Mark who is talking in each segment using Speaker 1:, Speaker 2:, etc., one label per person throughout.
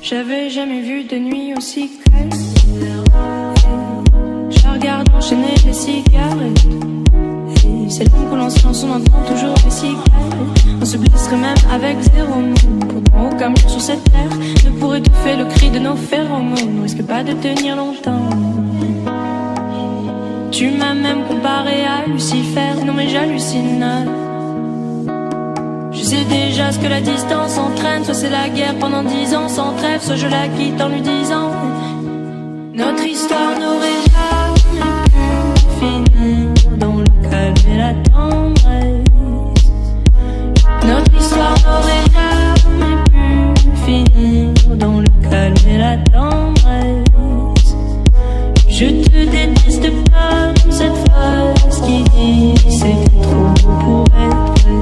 Speaker 1: J'avais jamais vu de nuit aussi calme. Je la regarde enchaîner les cigarettes. Et c'est long qu'on silence, on entend toujours les cigales. On se blesserait même avec zéro mot. Pourtant aucun mur sur cette terre ne pourrait étouffer le cri de nos phéromones. On risque pas de tenir longtemps. Tu m'as même comparé à Lucifer. Non mais j'hallucine. Je sais déjà ce que la distance entraîne. Soit c'est la guerre pendant 10 ans sans trêve, soit je la quitte en lui disant notre histoire n'aurait jamais pu finir dans le calme et la tendresse. Notre histoire n'aurait jamais pu finir dans le calme et la tendresse. Je te déteste comme cette phrase qui dit c'est trop beau pour être vrai.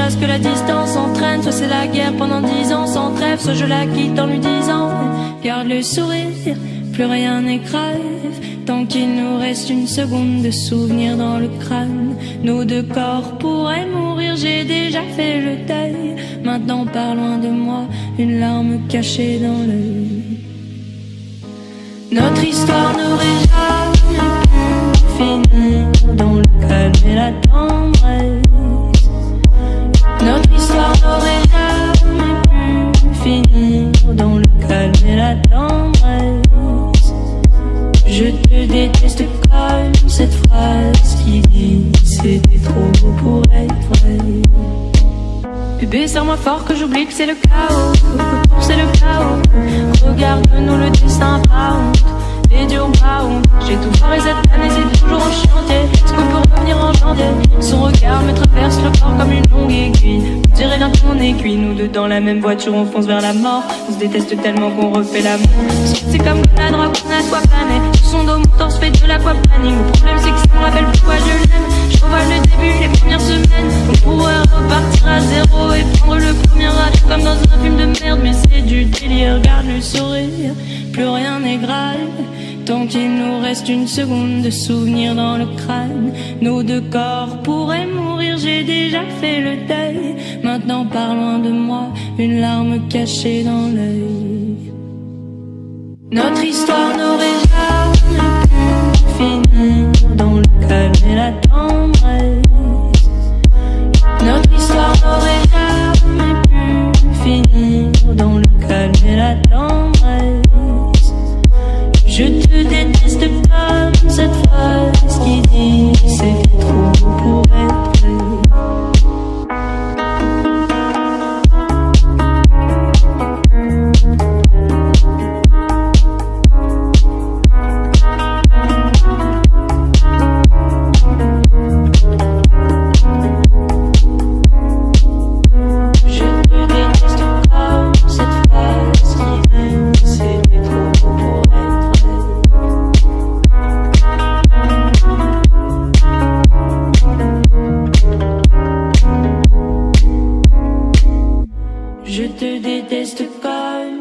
Speaker 1: Ce que la distance entraîne, soit c'est la guerre pendant 10 ans sans trêve, soit je la quitte en lui disant garde le sourire, plus rien n'est grave, tant qu'il nous reste une seconde de souvenir dans le crâne. Nos deux corps pourraient mourir, j'ai déjà fait le deuil. Maintenant pars loin de moi, une larme cachée dans l'œil. Notre histoire n'aurait jamais pu finir dans le calme et la tendresse. Notre histoire n'aurait jamais pu finir dans le calme et la tendresse. Je te déteste comme cette phrase qui dit c'était trop beau pour être vrai. Bébé, serre-moi fort que j'oublie que c'est le chaos. C'est le chaos. Regarde-nous le destin par honte. Et Dieu pas honte. J'ai tout foiré cette année, c'est toujours en chantier. Est-ce qu'on peut revenir en janvier? Son regard me traverse le corps comme une longue aiguille. On dirait bien qu'on est cuit, nous deux dans la même voiture, on fonce vers la mort. On se déteste tellement qu'on refait l'amour. C'est comme la drogue, on a soit plané. Sur son dos, mon torse fait de l'aquaplaning. Le problème c'est que ça me rappelle pourquoi je l'aime. Je revois le début, les premières semaines. On pourrait repartir à zéro et prendre le premier rage comme dans un film de merde. Mais c'est du délire, regarde le sourire. Plus rien n'est grave, tant qu'il nous reste une seconde de souvenir dans le crâne. Nos deux corps pourraient mourir, j'ai déjà fait le deuil. Maintenant pars loin de moi, une larme cachée dans l'œil. Notre histoire n'aurait jamais pu finir dans le calme et la tendresse. Notre histoire n'aurait jamais pu finir dans le calme et la tendresse. Je te déteste comme cette phrase qui dit c'est trop beau pour être vrai.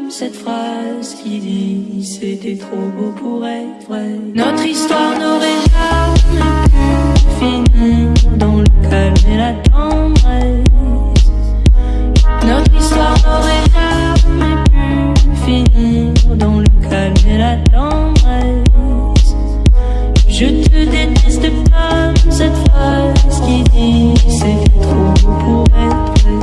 Speaker 1: Cette phrase qui dit c'était trop beau pour être vrai. Notre histoire n'aurait jamais pu finir dans le calme et la tendresse. Notre histoire n'aurait jamais pu finir dans le calme et la tendresse. Je te déteste comme cette phrase qui dit c'était trop beau pour être vrai.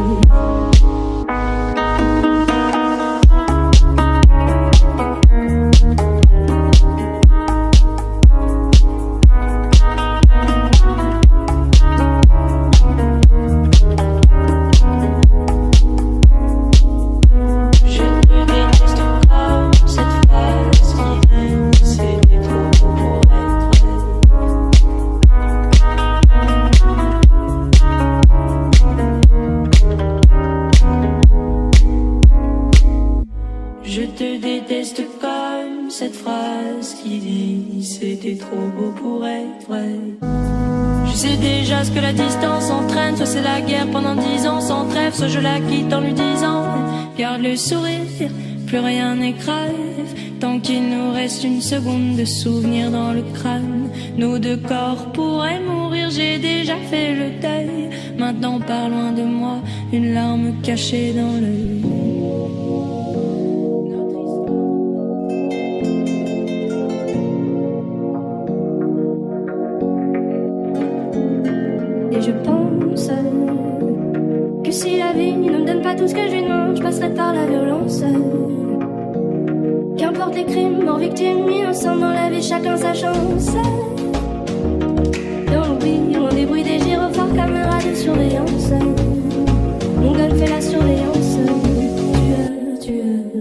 Speaker 1: te déteste comme cette phrase qui dit c'était trop beau pour être vrai. Je sais déjà ce que la distance entraîne, soit c'est la guerre pendant 10 ans sans trêve, soit je la quitte en lui disant garde le sourire, plus rien n'est grave, tant qu'il nous reste une seconde de souvenir dans le crâne. Nos deux corps pourraient mourir, j'ai déjà fait le deuil. Maintenant pars loin de moi, une larme cachée dans l'œil.
Speaker 2: Et je pense que si la vie ne me donne pas tout ce que je lui demande, je passerai par la violence. Qu'importe les crimes, morts, victimes, innocents dans la vie, chacun sa chance. Dans l'oubli, loin des bruits des gyrophares, caméras de surveillance. Mon gun fait la surveillance. Tueur.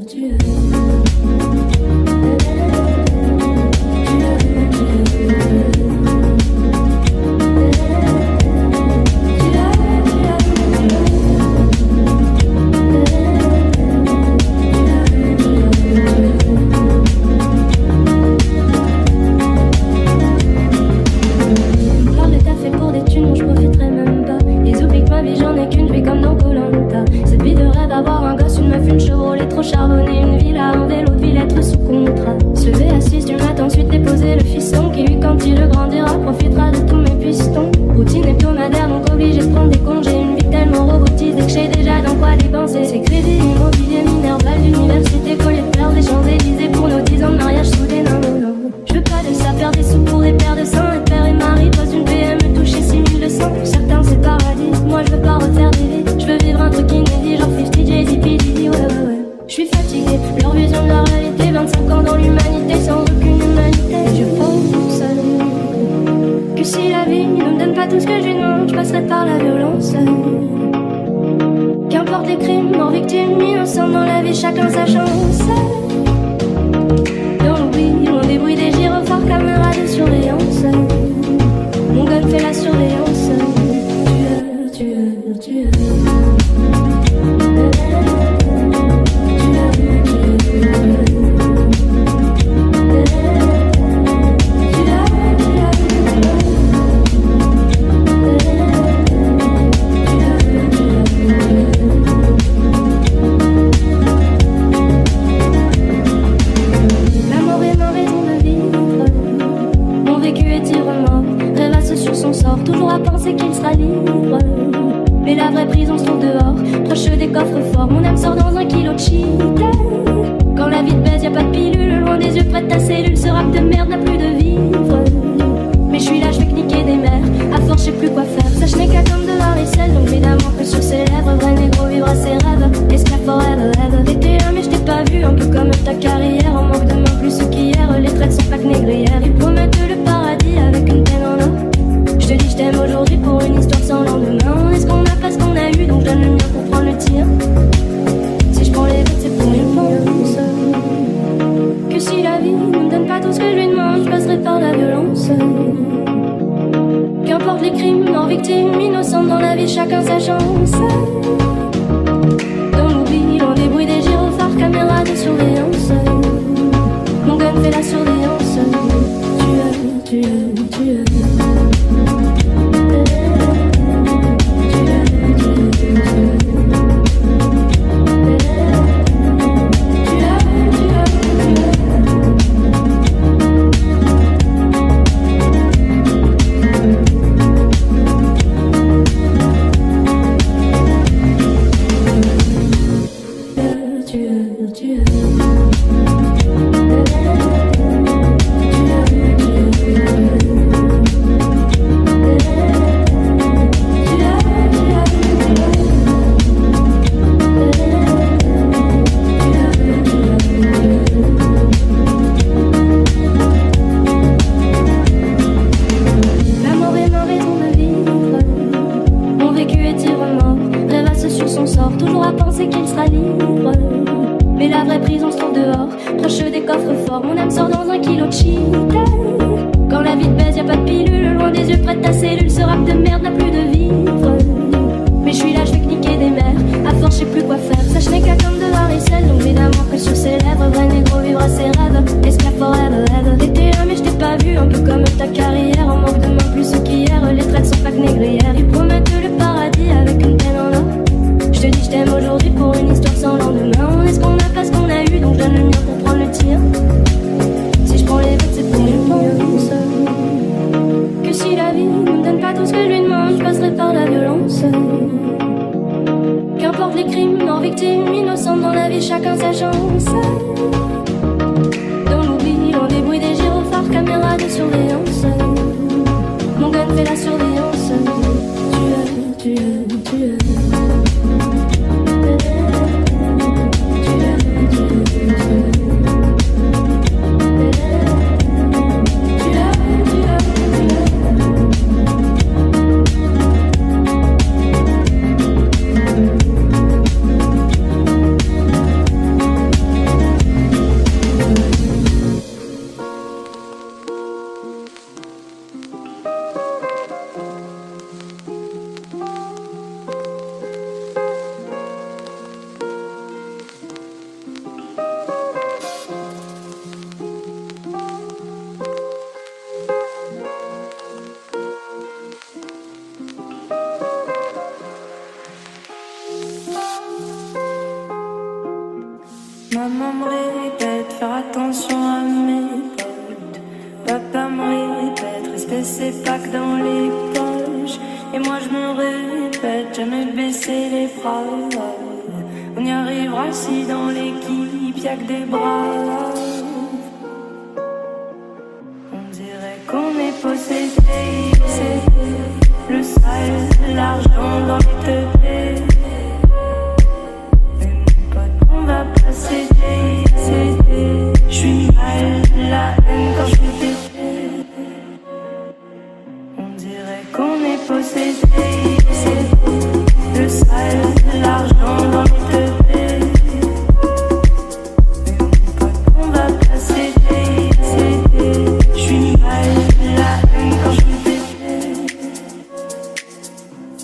Speaker 2: Sache n'est qu'à comme de voir les selles, donc évidemment que sur ses lèvres victime, innocente dans la vie, chacun sa chance. Dans l'oubli, loin des bruits des gyrophares, caméra de surveillance. Mon gun fait la surveillance. Tu
Speaker 1: Maman me répète, faire attention à mes potes. Papa me répète, respect c'est pas que dans les poches. Et moi je me répète, jamais baisser les bras. On y arrivera si dans l'équipe y'a que des bras. On dirait qu'on est possédé, c'est le sale, l'argent dans les teubés. On va pas céder, j'suis mal, la haine quand j'suis pété. On dirait qu'on est possédé, c'est le sale, l'argent dans les teubés. Mais mon pote, on va pas céder, j'suis mal, la haine quand j'suis pété.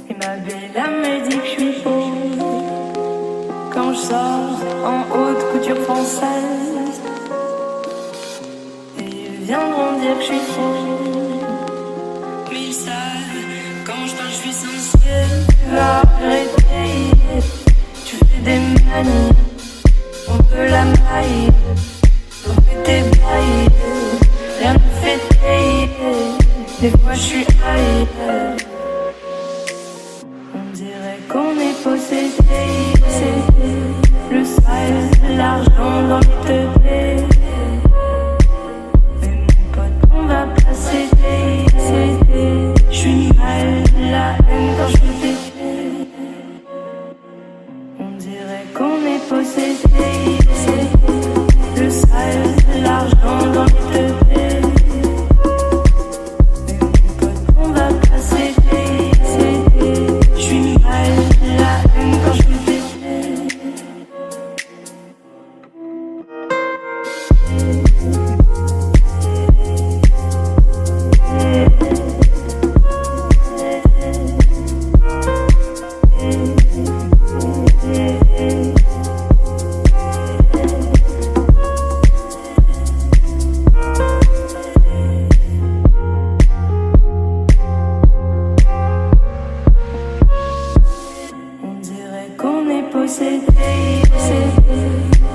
Speaker 1: Et ma belle âme me dit que j'suis pauvre quand j'sors en haute couture française. Et ils viendront dire que je suis faux, mais ils savent, quand je parle je suis sincère. Tu vas arrêter, tu fais des manies, on peut la maille, on fait tes bails, rien ne fait tailler, des fois je suis ailleurs. On dirait qu'on est possédé, le sale, l'argent dans les teubés. Mais mon pote, on va pas céder, j'suis mal, la haine quand j'suis pété. On dirait qu'on est possédé, le sale, l'argent dans les teubés. Mais mon pote, on va pas céder, j'suis mal, la haine quand j'suis pété.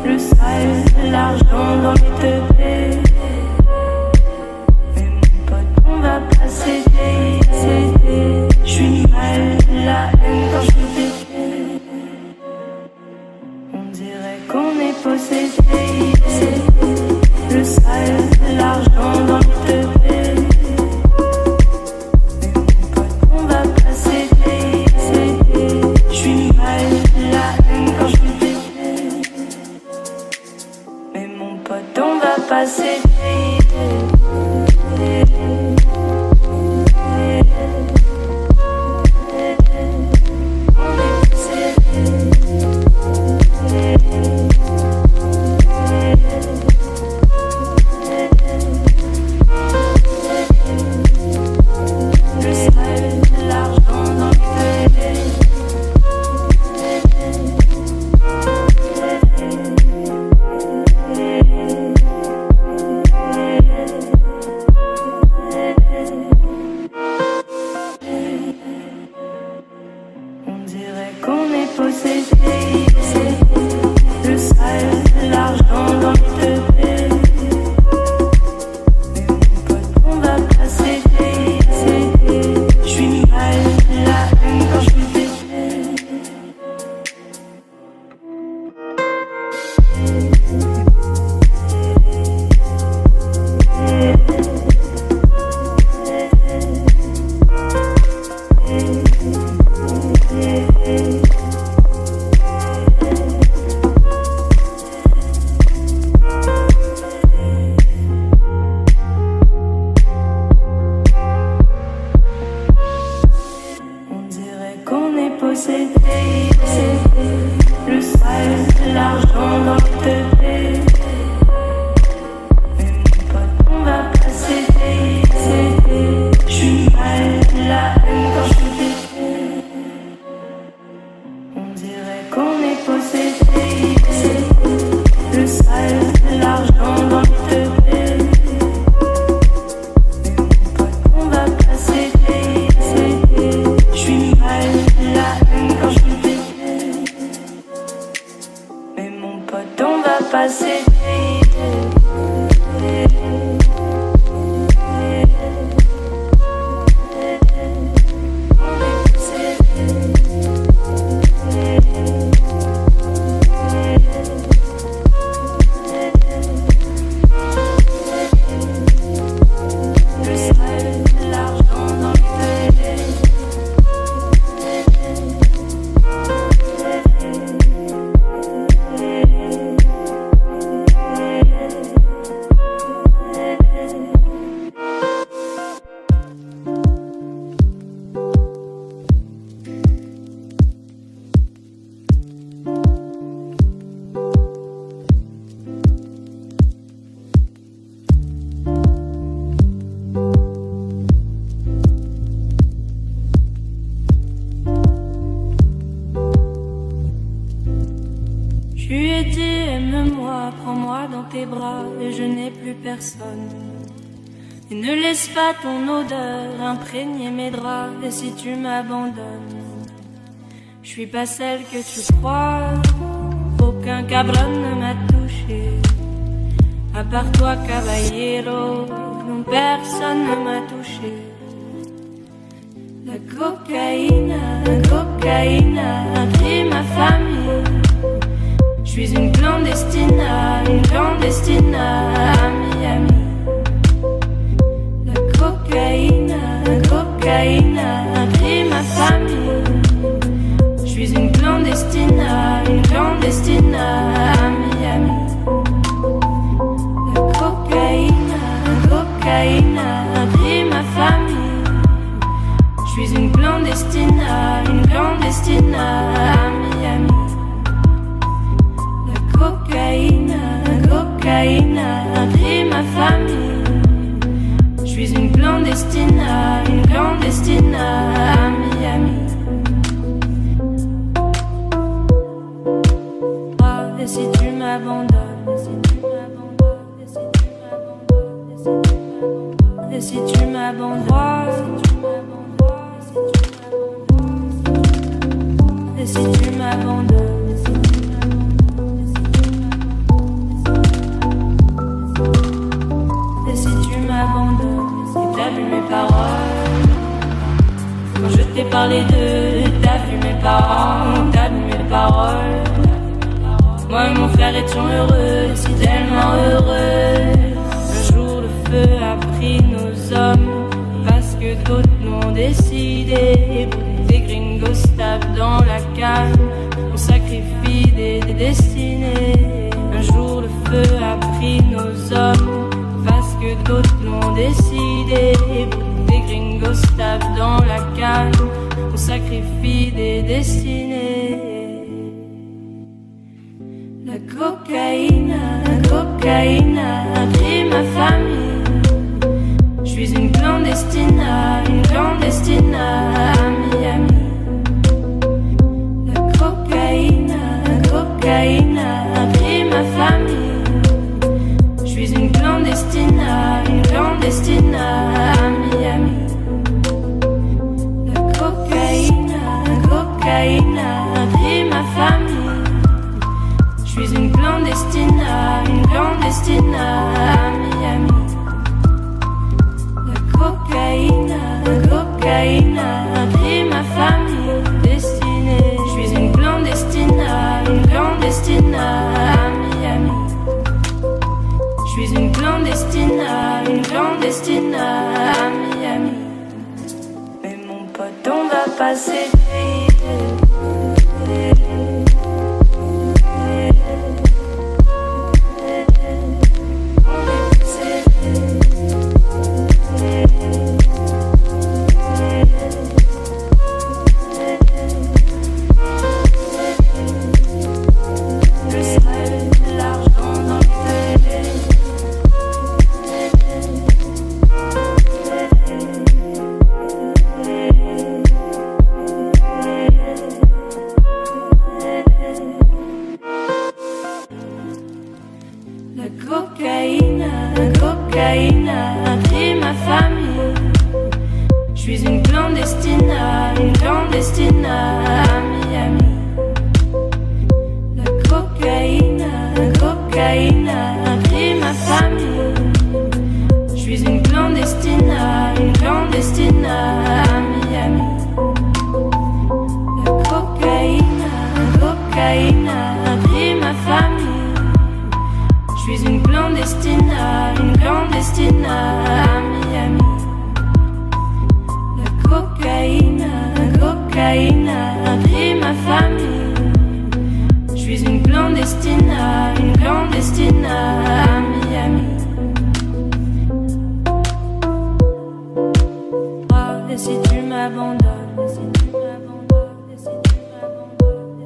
Speaker 1: Le sale, l'argent dans les teubés. Mais mon pote, on va pas céder, j'suis mal, la haine quand j'suis pété. On dirait qu'on est possédé, le sale, l'argent dans les teubés. Mais mon pote, on va pas céder, j'suis mal, la haine quand j'suis pété. Mais mon pote, on va pas céder. posséder. C'est le sale, l'argent dans le tevé. Mais mon pote, on va pas céder. J'suis mal, la haine quand je t'ai. On dirait qu'on est possédé. C'est le sale, l'argent dans le tevé. Mais mon pote, on va pas céder. J'suis mal, la haine quand je t'ai. Mais mon pote, on va pas céder. Et ne laisse pas ton odeur imprégner mes draps. Et si tu m'abandonnes, je suis pas celle que tu crois. Aucun cabron ne m'a touché, à part toi, caballero. Non, personne ne m'a touché. La cocaïne a pris ma famille. Je suis une clandestine à Miami. La cocaïne a pris ma famille. Je suis une clandestine à Miami. La cocaïne a pris ma famille. Je suis une clandestine à Miami. La cocaïne a pris ma famille. Je suis une clandestine à Miami. Et si tu m'abandonnes, et si tu m'abandonnes, et si tu m'abandonnes. T'as vu mes paroles quand je t'ai parlé d'eux. T'as vu mes parents, t'as vu mes paroles. Moi et mon frère étions heureux, si tellement heureux. Un jour le feu a pris nos hommes, parce que d'autres l'ont décidé. Des gringos tapent dans la canne, on sacrifie des destinées. Un jour le feu a pris nos hommes, parce que d'autres l'ont décidé. Des gringos tapent dans la canne, on sacrifie des destinées. La cocaïne a pris ma famille. Je suis une clandestine à Miami. La cocaïne a pris ma famille. Je suis une clandestine à Miami. La cocaïne a pris ma famille. Je suis une clandestine à Miami. La cocaïne a pris ma famille. Destinée, je suis une clandestine à Miami. Je suis une clandestine à Miami. Mais mon pote, on va pas céder.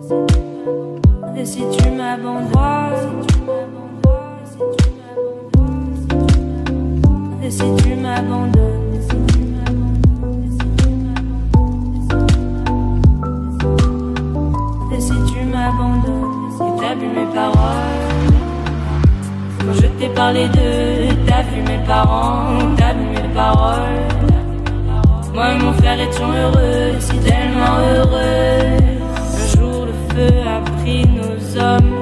Speaker 1: Et si tu m'abandonnes, et si tu m'abandonnes, et si tu m'abandonnes, et t'as vu mes paroles, quand je t'ai parlé d'eux, t'as vu mes parents, t'as vu mes paroles. Moi et mon frère étions heureux, si tellement heureux. Un jour le feu a pris nos hommes,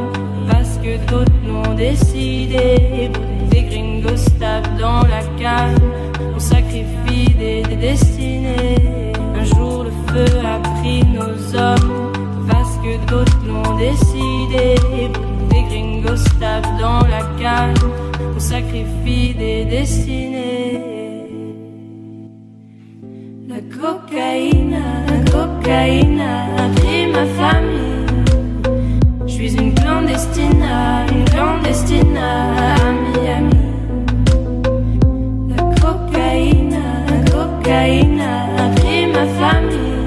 Speaker 1: parce que d'autres l'ont décidé. Pour des gringos tapent dans la cale, on sacrifie des destinées. Un jour le feu a pris nos hommes, parce que d'autres l'ont décidé. Pour des gringos tapent dans la cale, on sacrifie des destinées. La cocaïne a pris ma famille. Je suis une clandestine à Miami. La cocaïne a pris ma famille.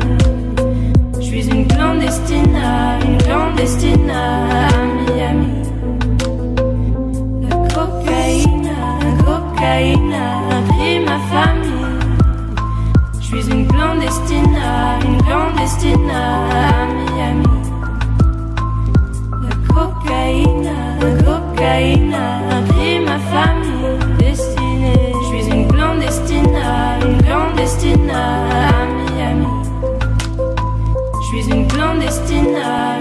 Speaker 1: Je suis une clandestine à Miami. La cocaïne a pris ma famille. Je suis une clandestine à Miami. La cocaïne a pris ma famille destinée. Je suis une clandestine à Miami. Je suis une clandestine à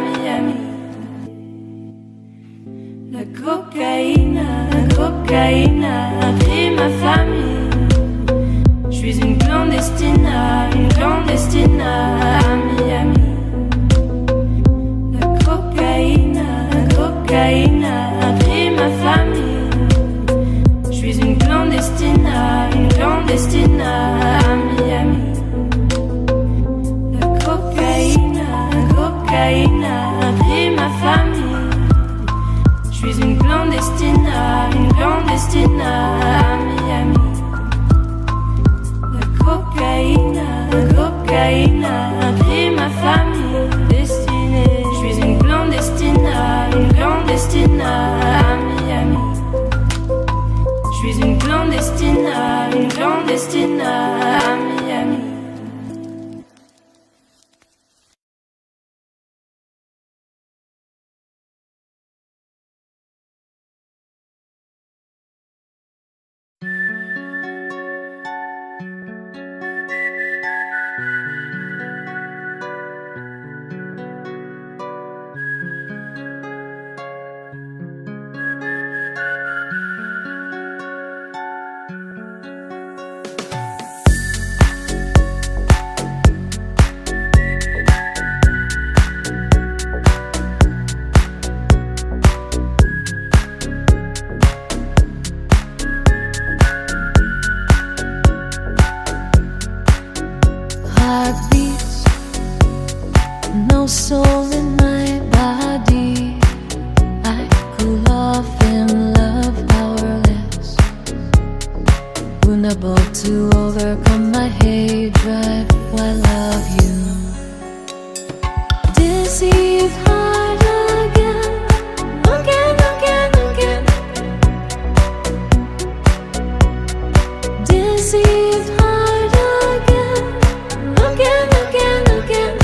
Speaker 1: Miami. La cocaïne a pris ma famille. Je suis une clandestine à Miami. La cocaïne a pris ma famille. Je suis une clandestine à Miami. La cocaïne a pris ma famille. Je suis une clandestine à Miami. Cocaïne a pris ma famille destinée. Je suis une clandestine à Miami. Je suis une clandestine à Miami.
Speaker 3: Heartbeats, no soul in my body. I cool off in love powerless, vulnerable to overcome my hate drive while love you. Deceived heart again. Deceived heart again.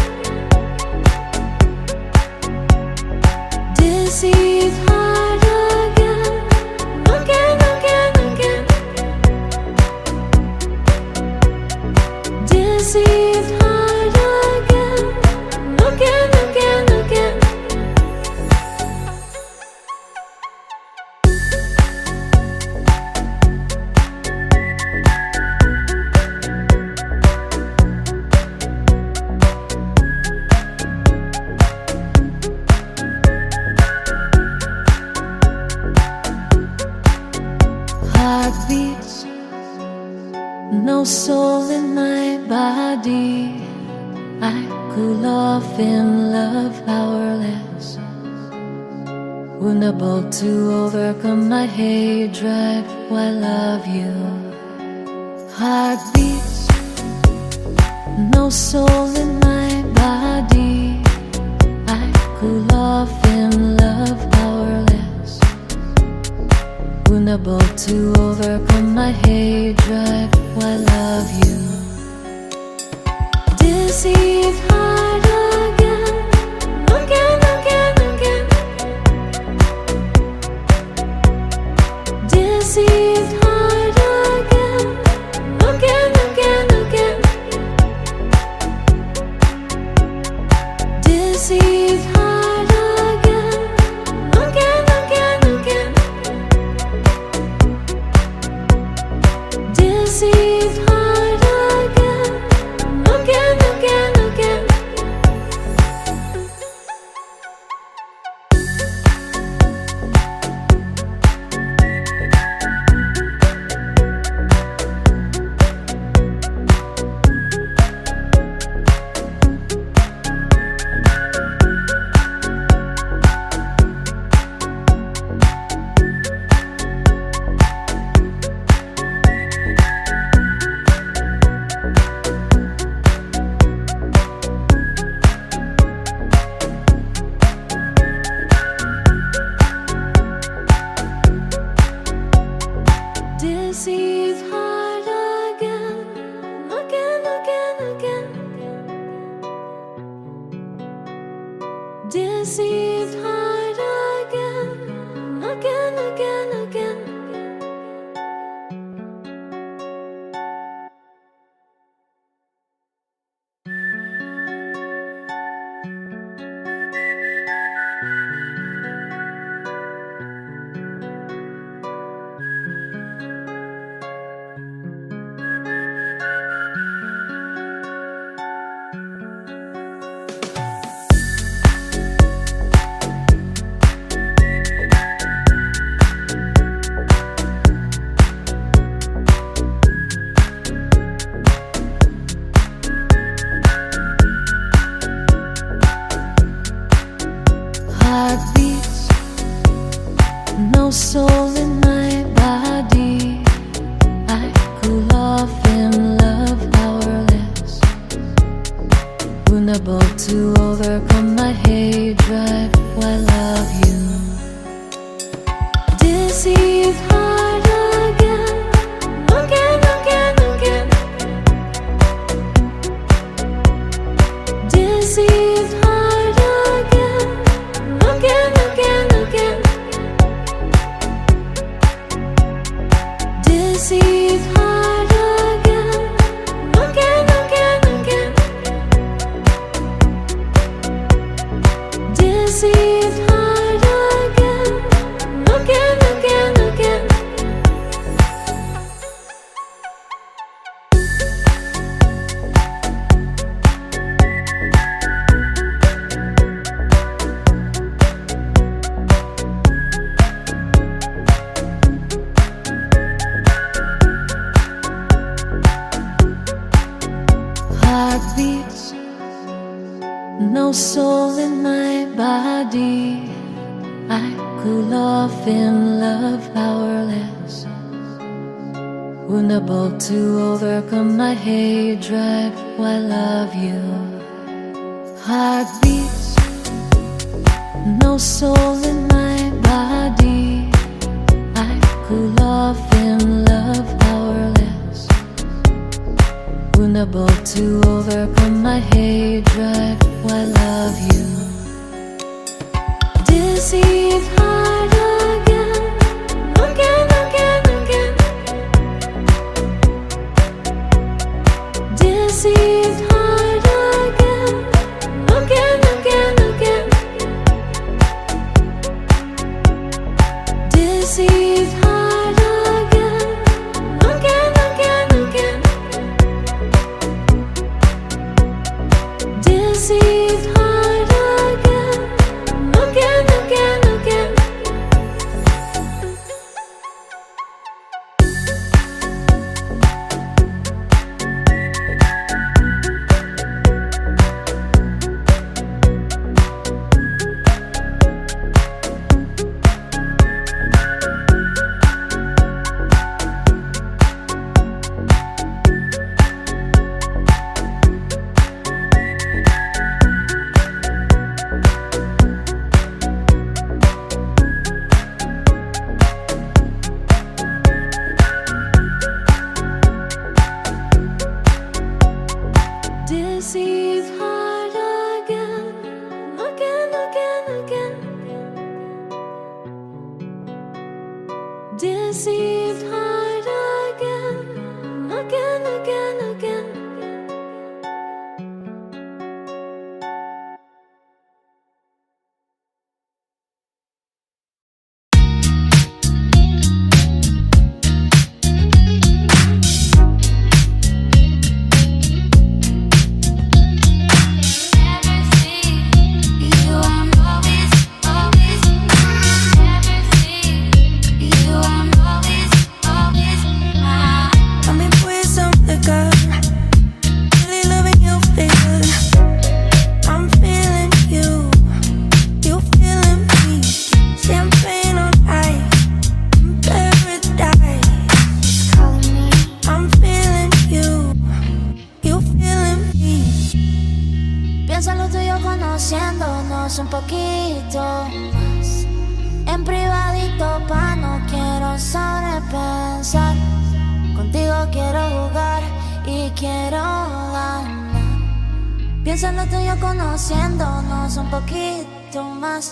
Speaker 3: Deceived heart again. Deceived heart again. Heartbeats, no soul in my body. I cool off in love powerless, vulnerable to overcome my hate drive while love you. Heartbeats, no soul in my body. unable to overcome my hatred. Why love you? Deceived heart again, again, again, again. Deceived heart again, again, again, again. Deceived heart again, again, again, again. Deceived heart again, again, again, again. Deceived heart again, again, again, again. Deceived heart again, again, again, again. Heartbeats, no soul in my body. I cool off in love powerless, unable to overcome my hatred. Why love you? Deceived heart again, again, again, again. Deceived heart again, again, again, again. Deceived heart again, again, again, again. Deceived heart again, again, again, again. Heartbeats, no soul in my body. I cool off in love powerless, unable to overcome my hatred. Why love you? Heartbeats, no soul in my body. I cool off in love powerless, unable to overcome my hatred. Why love you? Deceived heart again, again, again, again. Deceived heart again, again, again, again. Deceived heart again, again, again, again. Deceived heart again, again, again, again.
Speaker 2: Piensa lo tuyo conociéndonos un poquito más. En privadito pa' no quiero sobrepensar. Contigo quiero jugar y quiero ganar. Piensa lo tuyo conociéndonos un poquito más.